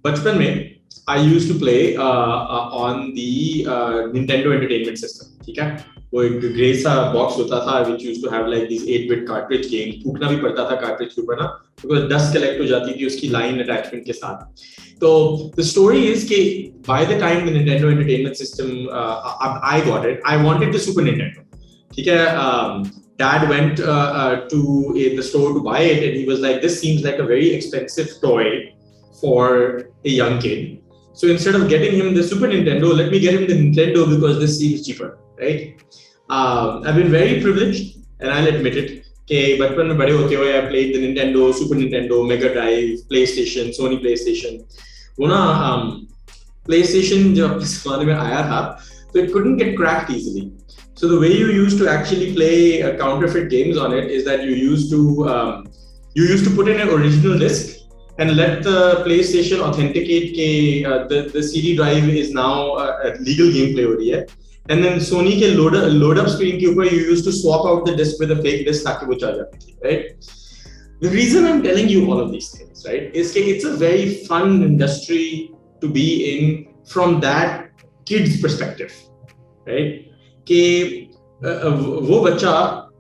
बचपन में I used to play on the Nintendo Entertainment System. ठीक है, वो एक ग्रे सा बॉक्स होता था which used to have like these 8-bit cartridge games. फूकना भी पड़ता था cartridge के ऊपर ना, because dust collect हो जाती थी उसकी line attachment के साथ. So the story is कि by the time the Nintendo Entertainment System I got it, I wanted the Super Nintendo. ठीक है, Dad went to the store to buy it and he was like, this seems like a very expensive toy for a young kid. So instead of getting him the Super Nintendo, let me get him the Nintendo because this seems cheaper, right? I've been very privileged, and I'll admit it. Okay, बचपन में बड़े होते हुए I played the Nintendo, Super Nintendo, Mega Drive, PlayStation, Sony PlayStation. वो ना PlayStation जब इस ज़माने में आया था, so it couldn't get cracked easily. So the way you used to actually play counterfeit games on it is that you used to put in an original disc and let the PlayStation authenticate that the CD drive is now a legal gameplay हो रही है. And then Sony के load up screen के ऊपर you used to swap out the disc with a fake disc ताकि वो चल जाती थी, right? The reason I'm telling you all of these things, right, is that it's a very fun industry to be in from that kid's perspective, right? कि वो बच्चा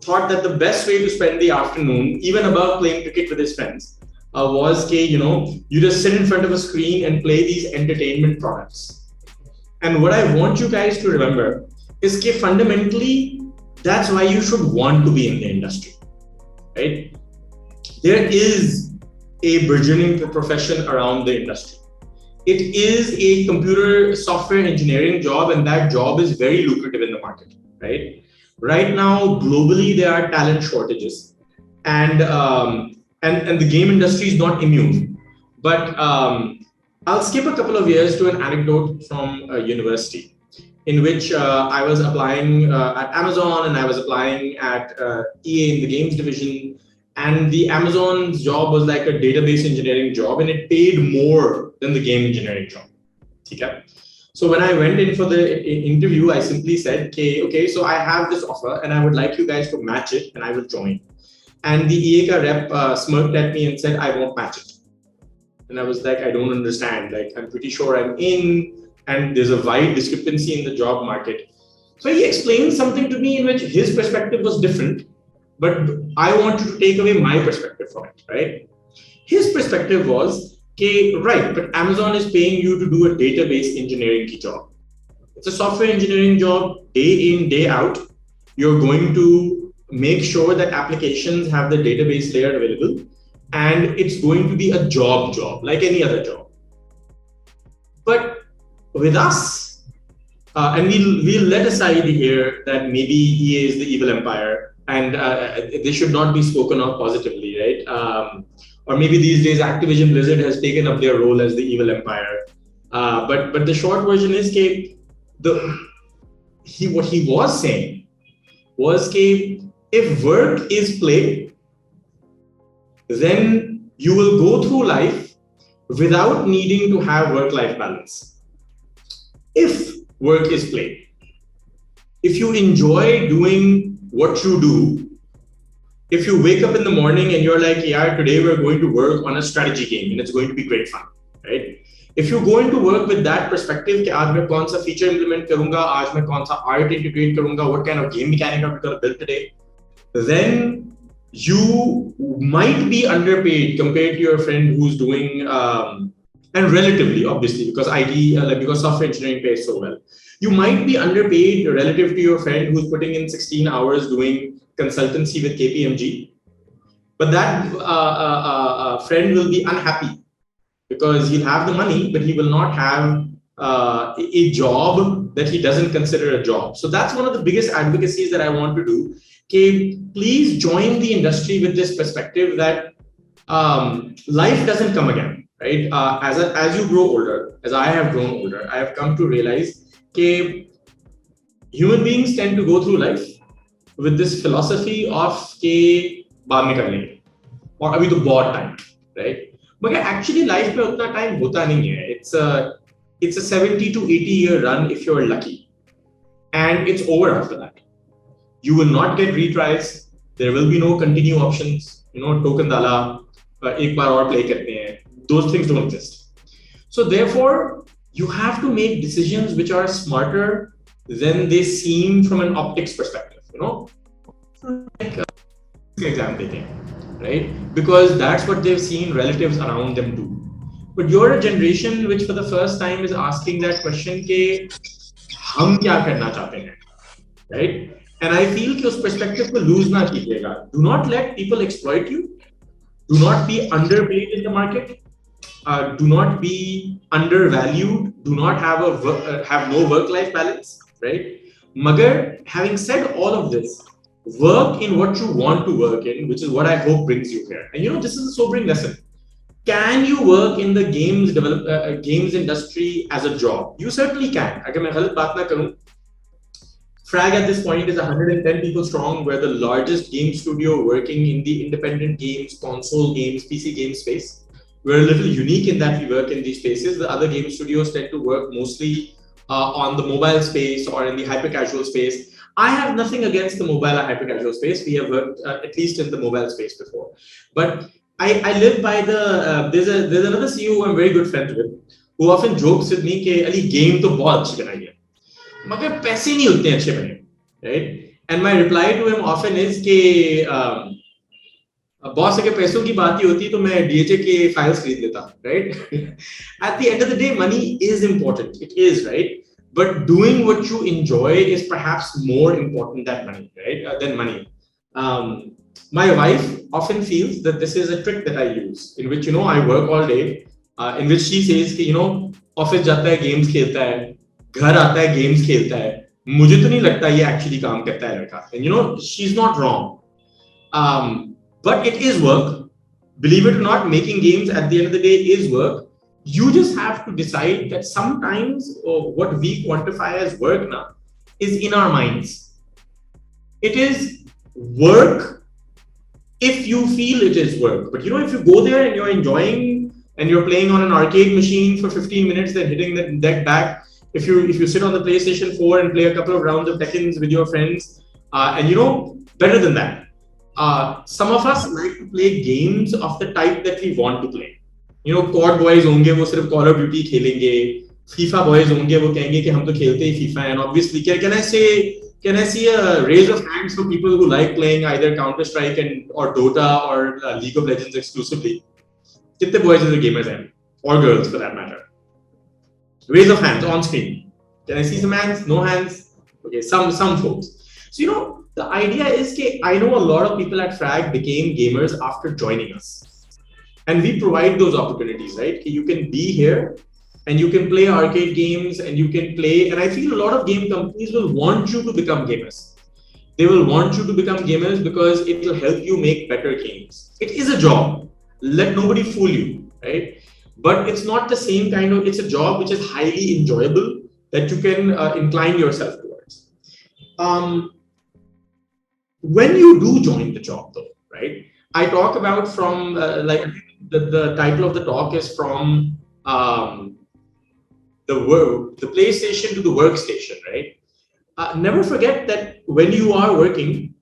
thought that the best way to spend the afternoon, even above playing cricket with his friends, was you just sit in front of a screen and play these entertainment products. And what I want you guys to remember is that fundamentally, that's why you should want to be in the industry, right? There is a burgeoning profession around the industry. It is a computer software engineering job, and that job is very lucrative in the market, right? Right now, globally, there are talent shortages, and the game industry is not immune. But I'll skip a couple of years to an anecdote from a university in which I was applying at Amazon and I was applying at EA in the games division. And the Amazon's job was like a database engineering job, and it paid more than the game engineering job. Okay? So when I went in for the interview, I simply said, okay, so I have this offer and I would like you guys to match it and I will join. And the EA rep smirked at me and said, I won't match it. And I was like, I don't understand. Like, I'm pretty sure I'm in, and there's a wide discrepancy in the job market. So he explained something to me in which his perspective was different, but I wanted to take away my perspective from it, right? His perspective was, right, but Amazon is paying you to do a database engineering job. It's a software engineering job, day in, day out. You're going to make sure that applications have the database layer available, and it's going to be a job like any other job. But with us, and we'll let aside here that maybe EA is the evil empire, and they should not be spoken of positively, right? Or maybe these days Activision Blizzard has taken up their role as the evil empire. But the short version is what he was saying was if work is play, then you will go through life without needing to have work-life balance. If work is play, if you enjoy doing what you do, if you wake up in the morning and you're like, yeah, today we're going to work on a strategy game and it's going to be great fun, right? If you're going to work with that perspective, कि आज मैं कौन सा feature implement करूँगा, आज मैं कौन सा art integrate करूँगा, what kind of game mechanic I'm going to build today, then you might be underpaid compared to your friend who's doing, and relatively, obviously, because because software engineering pays so well, you might be underpaid relative to your friend who's putting in 16 hours doing consultancy with KPMG. But that friend will be unhappy because he'll have the money, but he will not have a job that he doesn't consider a job. So that's one of the biggest advocacies that I want to do. Please join the industry with this perspective that life doesn't come again, right? As you grow older, as I have grown older, I have come to realize that human beings tend to go through life with this philosophy of baad mein kar lenge, or abhi to bahut time, right? But actually life mein utna time hota nahi hai. It's a 70 to 80 year run if you're lucky, and it's over after that. You will not get retries. There will be no continue options. Token dala, ek baar aur play karte hain. Those things don't exist. So therefore you have to make decisions which are smarter than they seem from an optics perspective, you know, like exam taking, right? Because that's what they've seen relatives around them do. But you're a generation which for the first time is asking that question ke hum kya karna chahte hain, right? And I feel कि उस perspective को lose ना कीजिएगा. Do not let people exploit you. Do not be underpaid in the market. Do not be undervalued. Do not have no work-life balance, right? Magar, having said all of this, work in what you want to work in, which is what I hope brings you here. And you know, this is a sobering lesson. Can you work in the games industry as a job? You certainly can. अगर मैं गलत बात ना करूं, FRAG at this point is 110 people strong. We're the largest game studio working in the independent games, console games, PC game space. We're a little unique in that we work in these spaces. The other game studios tend to work mostly on the mobile space or in the hyper-casual space. I have nothing against the mobile or hyper-casual space. We have worked at least in the mobile space before. But I live by the, there's another CEO who I'm very good friends with, who often jokes with me कि Ali game तो बहुत अच्छी बनाई है, मगर पैसे नहीं उतने अच्छे बने, right? And my reply to him often is कि बॉस अगर पैसों की बात ही होती तो मैं DHA के फाइल्स खरीद लेता, right? At the end of the day, money is important. It is, right? But doing what you enjoy is perhaps more important than money, right? Than money. My wife often feels that this is a trick that I use, in which, you know, I work all day, in which she says कि, you know, office जाता है games खेलता है, घर आता है games खेलता है, मुझे तो नहीं लगता ये actually काम करता है लड़का. And you know, she's not wrong. But it is work. Believe it or not, making games at the end of the day is work. You just have to decide that sometimes what we quantify as work now is in our minds. It is work if you feel it is work. But you know, if you go there and you're enjoying and you're playing on an arcade machine for 15 minutes, then hitting the deck back, if you sit on the PlayStation 4 and play a couple of rounds of Tekkens with your friends, and you know, better than that. Some of us like to play games of the type that we want to play. You know, COD boys होंगे वो सिर्फ Call of Duty खेलेंगे, FIFA boys होंगे वो कहेंगे कि हम तो खेलते ही FIFA हैं. And obviously, can I see a raise of hands for people who like playing either Counter Strike or Dota or League of Legends exclusively? कितने boys and gamers हैं, or girls for that matter? Raise of hands on screen. Can I see some hands? No hands. Okay, some folks. So you know, the idea is that I know a lot of people at FRAG became gamers after joining us. And we provide those opportunities, right? You can be here and you can play arcade games and you can play. And I feel a lot of game companies will want you to become gamers. They will want you to become gamers because it will help you make better games. It is a job. Let nobody fool you, right? But it's not the same kind of, it's a job which is highly enjoyable that you can incline yourself towards. When you do join the job though, right? I talk about from like the title of the talk is from the PlayStation to the workstation, right? Never forget that when you are working,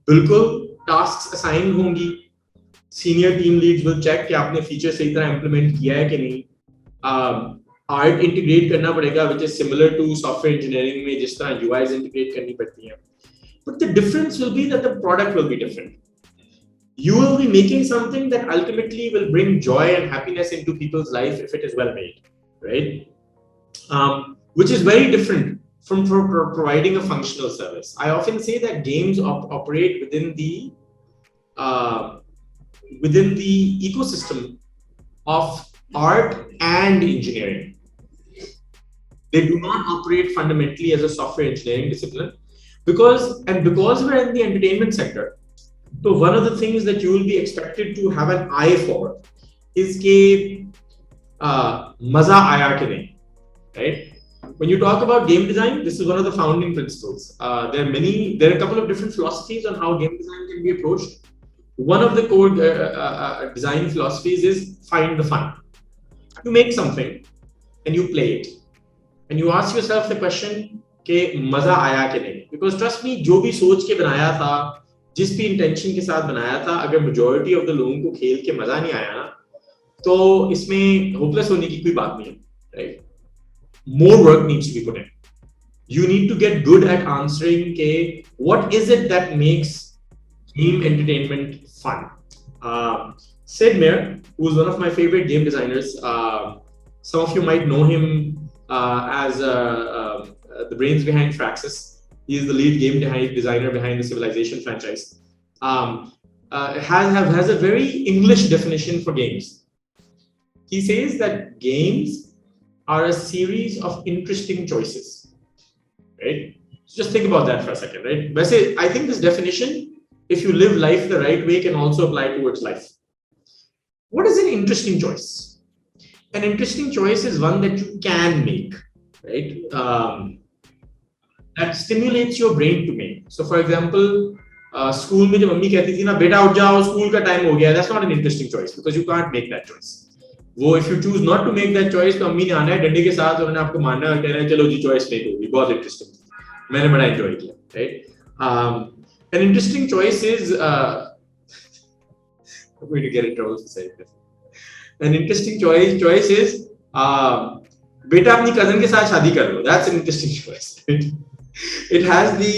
बिल्कुल tasks assigned होंगी. Senior team leads will check कि आपने feature सही तरह implement किया है कि नहीं. Art integrate करना पड़ेगा, which is similar to software engineering में जिस तरह UIs integrate करनी पड़ती हैं. But the difference will be that the product will be different. You will be making something that ultimately will bring joy and happiness into people's life if it is well made, right? Which is very different from providing a functional service. I often say that games operate within the ecosystem of art and engineering. They do not operate fundamentally as a software engineering discipline because we're in the entertainment sector. So one of the things that you will be expected to have an eye for is कि मजा आया कि नहीं, right? When you talk about game design, this is one of the founding principles. There are a couple of different philosophies on how game design can be approached. One of the core design philosophies is find the fun. You make something and you play it, and you ask yourself the question कि मजा आया कि नहीं? Because trust me, जो भी सोच के बनाया था, जिस भी इंटेंशन के साथ बनाया था, अगर majority of the लोगों को खेल के मजा नहीं आया ना, तो इसमें होपलेस होने की कोई बात नहीं है, right? More work needs to be put in. You need to get good at answering what is it that makes game entertainment fun. Sid Meier, who's one of my favorite game designers, some of you might know him as the brains behind Fraxis. He is the lead game designer behind the Civilization franchise. Has a very English definition for games. He says that games are a series of interesting choices, right? So just think about that for a second, right? But I think this definition, if you live life the right way, can also apply towards life. What is an interesting choice? An interesting choice is one that you can make, right? That stimulates your brain to make. So for example, school में जब mummy कहती थी ना बेटा उठ जाओ school का time हो गया, that's not an interesting choice because you can't make that choice. वो if you choose not to make that choice तो अम्मी ने आना है डंडे के साथ और उन्होंने आपको मारना है और कहना है चलो जी choice नहीं होगी, बहुत interesting थी, मैंने बड़ा enjoy किया, right? An interesting choice is I'm going to get in trouble for saying this. An interesting choice is बेटा अपनी cousin के साथ शादी कर लो, that's an interesting choice, right? It has the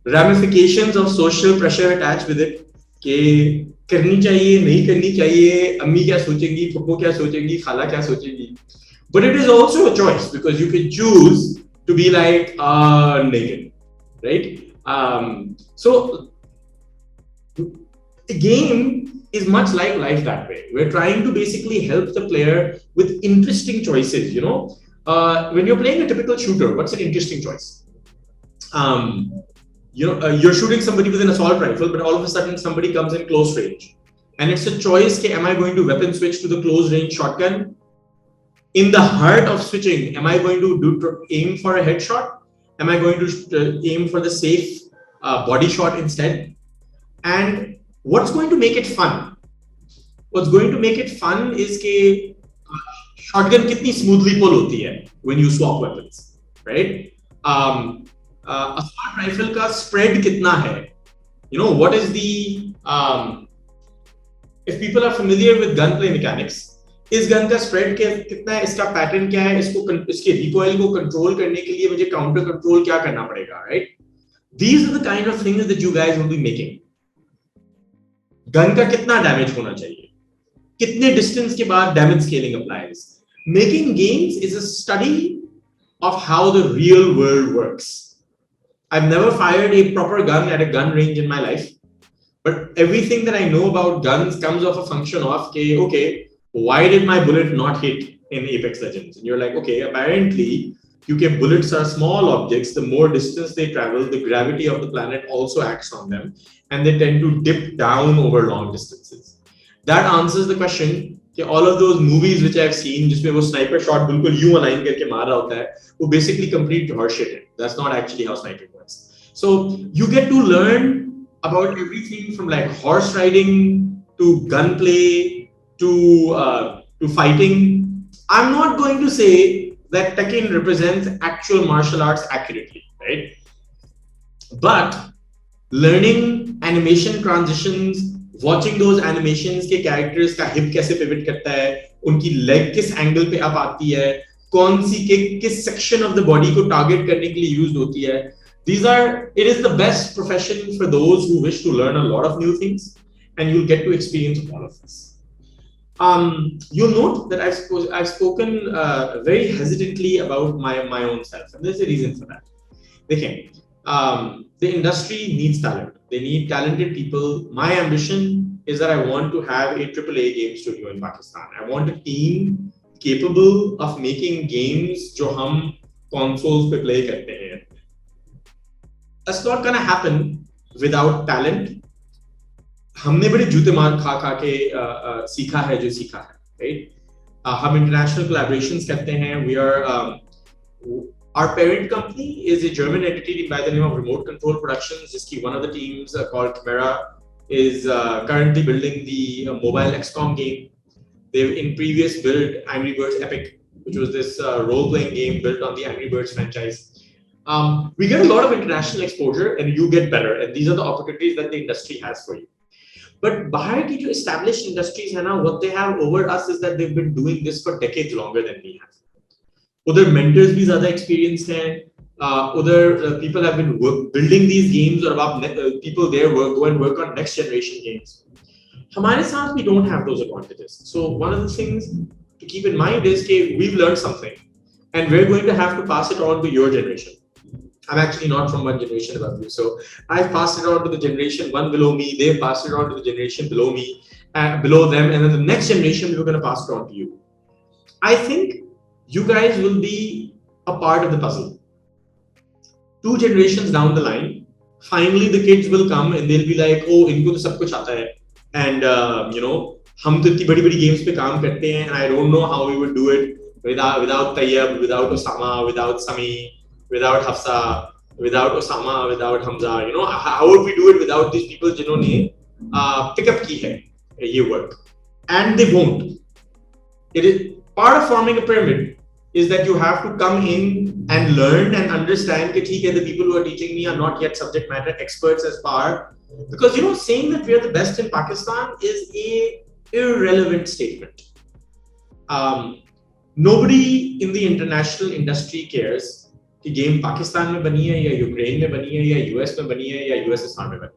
ramifications of social pressure attached with it कि करनी चाहिए नहीं करनी चाहिए, अम्मी क्या सोचेंगी, पप्पो क्या सोचेंगी, खाला क्या सोचेंगी. But it is also a choice because you can choose to be like naked, right? So the game is much like life that way. We're trying to basically help the player with interesting choices. You know, when you're playing a typical shooter, what's an interesting choice? You're shooting somebody with an assault rifle, but all of a sudden somebody comes in close range. And it's a choice, am I going to weapon switch to the close range shotgun? In the heart of switching, am I going to aim for a headshot? Am I going to aim for the safe body shot instead? And what's going to make it fun? What's going to make it fun is कि shotgun कितनी smoothly pull होती है when you swap weapons, right? Assault rifle का spread कितना है? You know, what is the if people are familiar with gunplay mechanics, इस gun का spread कितना है, इसका पैटर्न क्या है, इसके recoil को कंट्रोल करने के लिए मुझे काउंटर कंट्रोल क्या करना पड़ेगा, right? These are the kind of things that you guys will be making. Gun का कितना डैमेज होना चाहिए, कितने डिस्टेंस के बाद damage scaling applies. Making games is a study of how the real world works. I've never fired a proper gun at a gun range in my life, but everything that I know about guns comes off a function of okay, why did my bullet not hit in Apex Legends? And you're like, okay, apparently bullets are small objects. The more distance they travel, the gravity of the planet also acts on them, and they tend to dip down over long distances. That answers the question. All of those movies which I've seen, जिसमें वो sniper shot बिल्कुल यूं align करके मार रहा होता है, वो basically complete horseshit है. That's not actually how sniping works. So you get to learn about everything from like horse riding to gunplay to fighting. I'm not going to say that Tekken represents actual martial arts accurately, right? But learning animation transitions, watching those animations के characters का hip कैसे pivot करता है, उनकी leg किस angle पे up आती है, कौन सी kick किस section of the body को target करने के लिए used होती है. It is the best profession for those who wish to learn a lot of new things, and you'll get to experience all of this. You'll note that I've spoken very hesitantly about my own self, and there's a reason for that. Okay, the industry needs talent. They need talented people. My ambition is that I want to have a AAA game studio in Pakistan. I want a team capable of making games जो हम consoles पे play करते हैं. That's not gonna happen without talent. हमने बड़े जूते मार खा के सीखा है जो सीखा है, right? हम international collaborations करते हैं. We are our parent company is a German entity by the name of Remote Control Productions. जिसकी one of the teams called Chimera is currently building the mobile XCOM game. They've in previous built Angry Birds Epic, which was this role-playing game built on the Angry Birds franchise. We get a lot of international exposure, and you get better. And these are the opportunities that the industry has for you. But बाहर की जो established industries है ना, what they have over us is that they've been doing this for decades longer than we have. उधर mentors भी ज़्यादा experienced हैं. Other people have been building these games, or people there go and work on next generation games. हमारे साथ we don't have those advantages. So one of the things to keep in mind is that we've learned something, and we're going to have to pass it on to your generation. I'm actually not from one generation above you, so I've passed it on to the generation one below me. They've passed it on to the generation below me, below them, and then the next generation we're going to pass it on to you. I think you guys will be a part of the puzzle. 2 generations down the line, finally the kids will come and they'll be like, oh, इनको तो सब कुछ आता है, and हम तो इतनी बड़ी-बड़ी games पे काम करते हैं, and I don't know how we would do it without Tayyab, without Osama, without Sami, without Hafsa, without Osama, without Hamza. How would we do it without these people जिन्होंने pick up की है ये work, and they won't. It is part of forming a pyramid. Is that you have to come in and learn and understand that the people who are teaching me are not yet subject matter experts as far, because saying that we are the best in Pakistan is a irrelevant statement. Nobody in the international industry cares कि game Pakistan में बनी है या Ukraine में बनी है या US में बनी है या USSR में बनी है.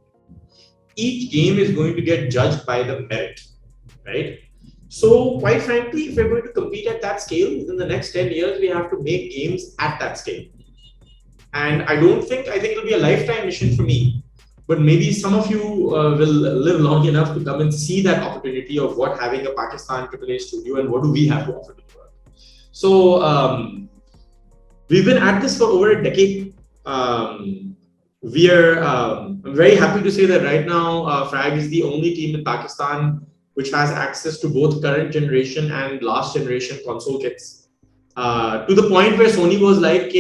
Each game is going to get judged by the merit, right? So, quite frankly, if we're going to compete at that scale, in the next 10 years, we have to make games at that scale. And I think it'll be a lifetime mission for me. But maybe some of you will live long enough to come and see that opportunity of what having a Pakistan AAA studio and what do we have to offer to the world. So, we've been at this for over a decade. I'm very happy to say that right now, FRAG is the only team in Pakistan which has access to both current generation and last generation console kits. To the point where Sony was like,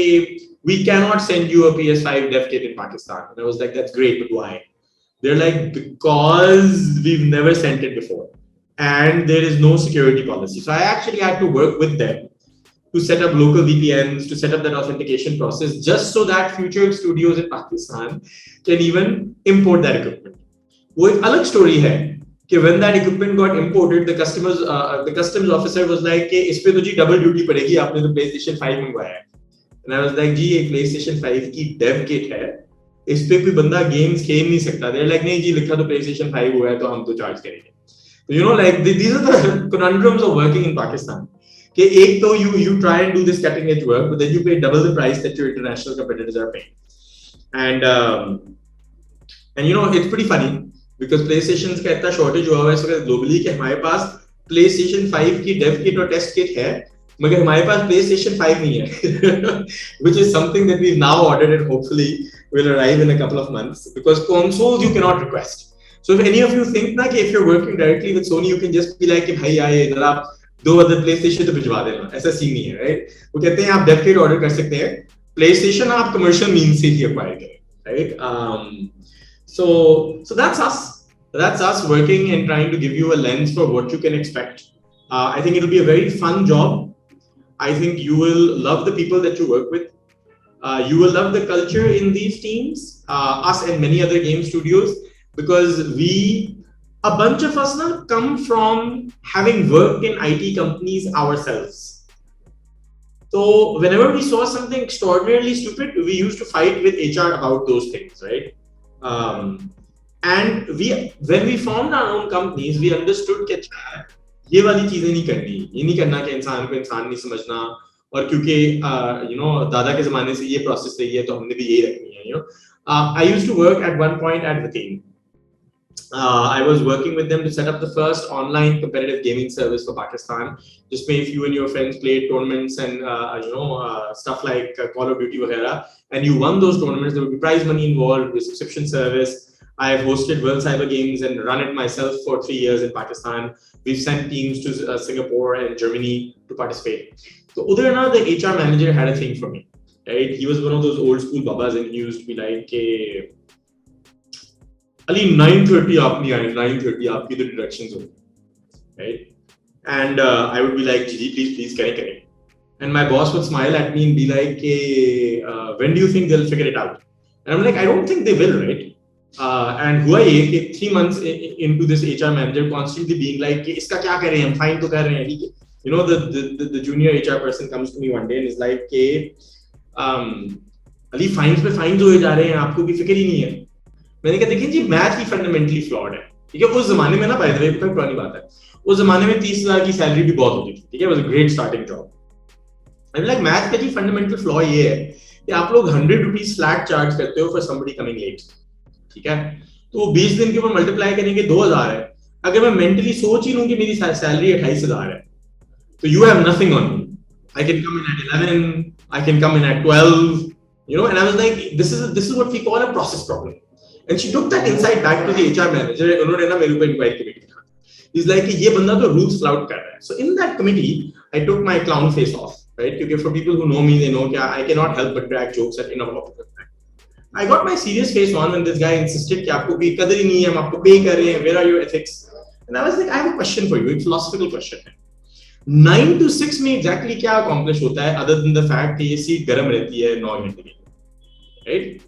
we cannot send you a PS5 dev kit in Pakistan. And I was like, that's great, but why? They're like, because we've never sent it before. And there is no security policy. So I actually had to work with them to set up local VPNs, to set up that authentication process, just so that future studios in Pakistan can even import that equipment. वो एक अलग story है. When that equipment got imported, the customs officer was like, "इस पे तो जी double duty पड़ेगी, आपने तो PlayStation 5 मंगवाया है." And I was like, "जी एक PlayStation 5 की dev kit है, इस पे कोई बंदा games खेल नहीं सकता." They're like, "नहीं जी लिखा तो PlayStation 5 हुआ है तो हम तो charge करेंगे." So, these are the conundrums of working in Pakistan. कि एक तो you try and do this cutting edge work, but then you pay double the price that your international competitors are paying. And it's pretty funny. Because PlayStation का इतना shortage हुआ है इस वक्त globally कि हमारे पास PlayStation 5 की dev kit और test kit है, मगर हमारे पास PlayStation 5 नहीं है, which is something that we've now ordered and hopefully will arrive in a couple of months. Because consoles you cannot request. So if any of you think that if you're working directly with Sony, you can just be like कि भाई आए इधर आप 2 other PlayStation तो भिजवा देना, ऐसा scene नहीं है, right? वो कहते हैं आप dev kit order कर सकते हैं, PlayStation आप commercial means से ही acquire करें, right? So that's us. That's us working and trying to give you a lens for what you can expect. I think it'll be a very fun job. I think you will love the people that you work with. You will love the culture in these teams, us and many other game studios, because a bunch of us now come from having worked in IT companies ourselves. So whenever we saw something extraordinarily stupid, we used to fight with HR about those things, right? And when we formed our own companies, we understood that ये वाली चीजें नहीं करनी, ये नहीं करना कि इंसान को इंसान नहीं समझना, और क्योंकि दादा के जमाने से ये प्रोसेस रही है तो हमने भी यही रखनी है. I used to work at one point at the team. I was working with them to set up the first online competitive gaming service for Pakistan. Just if you and your friends played tournaments and stuff like Call of Duty वगैरह, and you won those tournaments, there would be prize money involved, with subscription service. I have hosted World Cyber Games and run it myself for 3 years in Pakistan. We've sent teams to Singapore and Germany to participate. So Udayana, the HR manager, had a thing for me. Right? He was one of those old school babas, and he used to be like, Ali, 9:30 aap nahi aaye, 9:30 aapki the deductions ho. Right? And I would be like, Gigi, please, kare. And my boss would smile at me and be like, when do you think they'll figure it out? And I'm like, I don't think they will, right? And हुआ ये कि 3 months into this HR manager constantly being like कि इसका क्या करें, हम fine तो कर रहे हैं. You know, the junior HR person comes to me one day and is like कि अली फाइन्स पे फाइन्स होए जा रहे हैं, आपको भी फिक्र ही नहीं है. मैंने कहा देखिए जी, मैथ ही फंडामेंटली फ्लॉड है. ठीक है, उस जमाने में ना, बाय द वे कोई पुरानी बात है, उस जमाने में 30,000 की सैलरी भी बहुत होती थी. ठीक है, was a great starting job. I like math का जी फंडामेंटल फ्लॉ ये है कि आप लोग 100 रुपीज फ्लैट चार्ज करते हो फॉर समबडी कमिंग लेट. ठीक है, तो 20 दिन के ऊपर मल्टीप्लाई करेंगे 2,000 है. अगर मैं मेंटली सोच ही लूं कि मेरी सैलरी 28,000 है, तो you have nothing on me. I can come in at 11, I can come in at 12, you know. And I was like, this is what we call a process problem. And she took that insight back to the HR manager. उन्होंने ना मेरे ऊपर inquiry committee था. He's like ये बंदा तो rules flout कर रहा है. So in that committee, I took my clown face off, right? Because for people who know me, they know that I cannot help but crack jokes at inappropriate time. I got my serious face on when this guy insisted कि आपको भी कदर ही नहीं है, हम आपको पे कर रहे हैं, where are your ethics? And I was like, I have a question for you, एक philosophical question है. 9 to 6 में exactly क्या accomplish होता है other than the fact कि ये सीट गर्म रहती है 9 घंटे के लिए, right?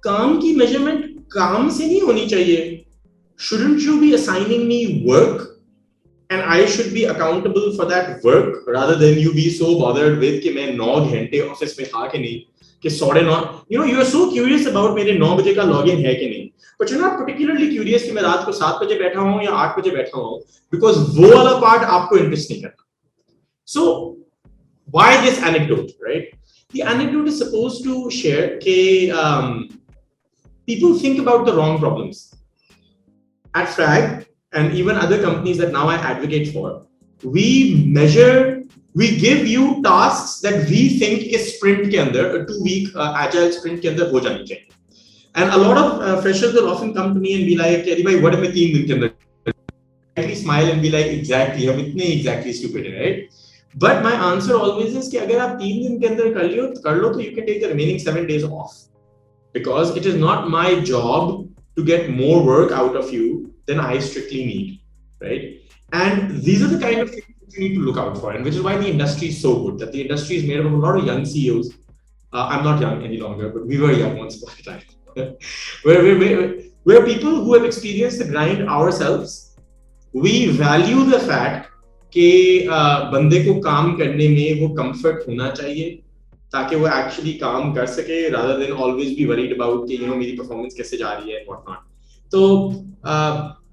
काम की measurement काम से नहीं होनी चाहिए. Shouldn't you be assigning me work and I should be accountable for that work rather than you be so bothered with कि मैं 9 घंटे ऑफिस में था कि नहीं, कि 9:30, you know, you are so curious about मेरे 9 बजे का लॉगिन है कि नहीं, but you're not particularly curious कि मैं रात को 7 बजे बैठा हूं या 8 बजे बैठा हूं, because वो वाला पार्ट आपको इंटरेस्ट नहीं करता. So why this anecdote, right? The anecdote is supposed to share that people think about the wrong problems. At FRAG and even other companies that now I advocate for, we give you tasks that we think is sprint ke andar, a 2-week agile sprint ke andar ho jani chahiye. And a lot of freshers will often come to me and be like, "Ari bhai, what if I 3 din ke andar?" I smile and be like, "Exactly, hum itne exactly stupid hai, right?" But my answer always is कि अगर आप 3 दिन के अंदर कर लो तो you can take the remaining 7 days off, because it is not my job to get more work out of you than I strictly need, right? And these are the kind of things that you need to look out for, and which is why the industry is so good, that the industry is made up of a lot of young CEOs. I'm not young any longer, but we were young once upon a time. We're people who have experienced the grind ourselves. We value the fact कि बंदे को काम करने में वो comfort होना चाहिए ताकि वो एक्चुअली काम कर सके, rather than always be worried about कि you know मेरी परफॉर्मेंस कैसे जा रही है and whatnot. तो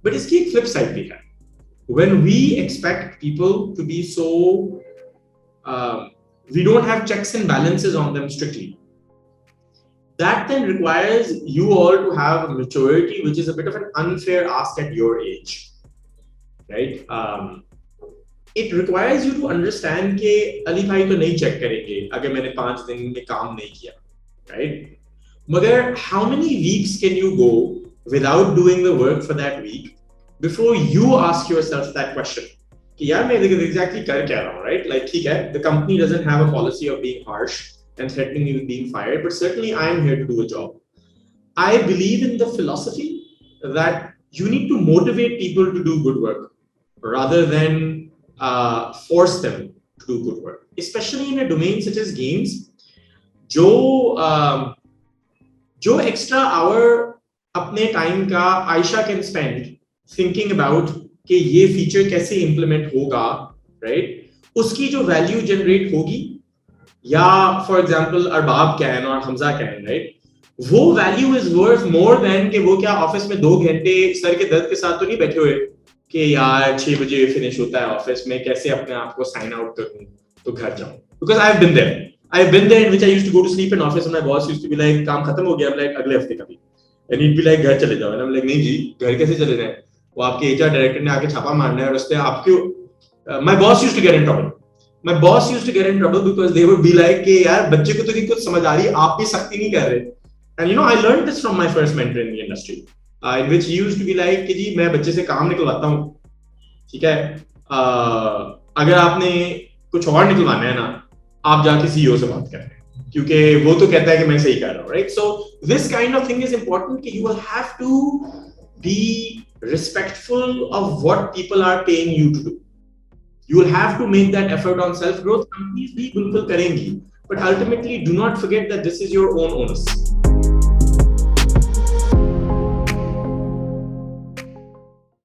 but इसकी एक फ्लिप साइड भी है. When we expect people to be so we don't have checks and balances on them strictly, that then requires you all to have maturity, which is a bit of an unfair ask at your age, right? It requires you to understand कि अली भाई तो नहीं check करेंगे अगर मैंने 5 दिन में काम नहीं किया, right? मगर how many weeks can you go without doing the work for that week before you ask yourself that question कि यार मैं exactly कर क्या रहा हूँ, right? Like ठीक है, the company doesn't have a policy of being harsh and threatening you with being fired, but certainly I am here to do a job. I believe in the philosophy that you need to motivate people to do good work rather than force them to do good work, especially in a domain such as games. जो extra hour अपने time का Aisha can spend thinking about कि ये feature कैसे implement होगा, right? उसकी जो value generate होगी, या for example अरबाब कैन और हमजा कैन, right? वो value is worth more than कि वो क्या ऑफिस में 2 घंटे सर के दर्द के साथ तो नहीं बैठे हुए कि यार 6 बजे फिनिश होता है ऑफिस में, कैसे अपने आप को साइन आउट करूं तो घर जाऊं. Because I've been there in which I used to go to sleep in office and my boss used to be like काम खत्म हो गया, I'm like अगले हफ्ते कभी, and he'd be like घर चले जाओ, and I'm like नहीं जी, घर कैसे चले जाएं, वो आपके HR डायरेक्टर ने आके छापा मारना है और उससे आपके my boss used to get in trouble because they would be like कि यार बच्चे को तो नहीं कुछ समझ आ रही, आप भी सख्ती नहीं कर रहे. And you know, I learned this from my first mentor in the industry, in which he used to be like कि जी मैं बच्चे से काम निकलवाता हूँ, ठीक है, अगर आपने कुछ और निकलवाना है ना, आप जाके सीईओ से बात करें क्योंकि वो तो कहता है कि मैं सही कर रहा हूँ, right? So this kind of thing is important कि you will have to be respectful of what people are paying you to do. You will have to make that effort on self growth. Companies भी बिल्कुल करेंगी, but ultimately do not forget that this is your own onus.